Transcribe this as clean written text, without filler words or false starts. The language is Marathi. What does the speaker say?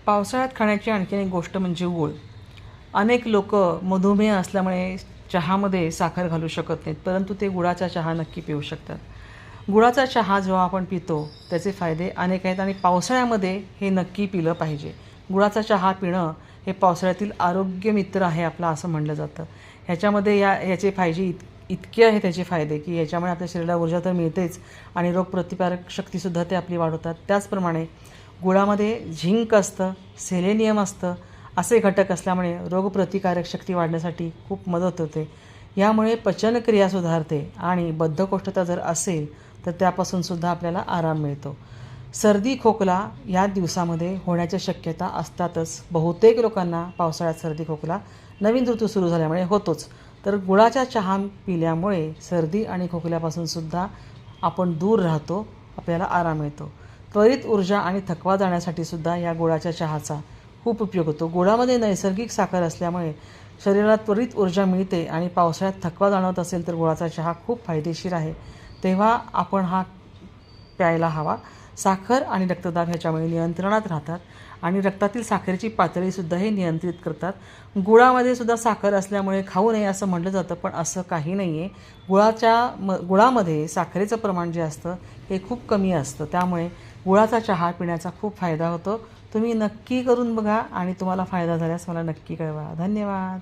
पावसाळ्यात खाण्याची आणखीन एक गोष्ट म्हणजे गूळ. अनेक लोक मधुमेह असल्यामुळे चहामध्ये साखर घालू शकत नाहीत, परंतु ते गुळाचा चहा नक्की पिऊ शकतात. गुळाचा चहा जेव्हा आपण पितो त्याचे फायदे अनेक आहेत आणि पावसाळ्यामध्ये हे नक्की पिलं पाहिजे. गुळाचा चहा पिणं हे पावसाळ्यातील आरोग्यमित्र आहे आपला असं म्हणलं जातं. ह्याच्यामध्ये याचे फायदे इतके आहेत त्याचे फायदे की याच्यामुळे आपल्या शरीराला ऊर्जा तर मिळतेच आणि रोगप्रतिकारक शक्तीसुद्धा ते आपली वाढवतात. त्याचप्रमाणे गुळामध्ये झिंक असतं, सेलेनियम असतं, असे घटक असल्यामुळे रोगप्रतिकारक शक्ती वाढण्यासाठी खूप मदत होते. यामुळे पचनक्रिया सुधारते आणि बद्धकोष्ठता जर असेल तर त्यापासूनसुद्धा आपल्याला आराम मिळतो. सर्दी खोकला या दिवसामध्ये होण्याच्या शक्यता असतातच. बहुतेक लोकांना पावसाळ्यात सर्दी खोकला नवीन ऋतू सुरू झाल्यामुळे होतोच. तर गुळाचा चहा पिल्यामुळे सर्दी आणि खोकल्यापासूनसुद्धा आपण दूर राहतो, आपल्याला आराम मिळतो. त्वरित ऊर्जा आणि थकवा जाण्यासाठी सुद्धा या गुळाच्या चहाचा खूप उपयोग होतो. गुळामध्ये नैसर्गिक साखर असल्यामुळे शरीराला त्वरित ऊर्जा मिळते आणि पावसाळ्यात थकवा जाणवत असेल तर गुळाचा चहा खूप फायदेशीर आहे, तेव्हा आपण हा प्यायला हवा. साखर आणि रक्तदाब ह्याच्यामुळे नियंत्रणात राहतात आणि रक्तातील साखरेची पातळीसुद्धा हे नियंत्रित करतात. गुळामध्ये सुद्धा साखर असल्यामुळे खाऊ नये असं म्हटलं जातं, पण असं काही नाही आहे. गुळामध्ये साखरेचं प्रमाण जे असतं हे खूप कमी असतं, त्यामुळे गुळाचा चहा पिण्याचा खूप फायदा होतो. तुम्ही नक्की करून बघा आणि तुम्हाला फायदा झाल्यास मला नक्की कळवा. धन्यवाद.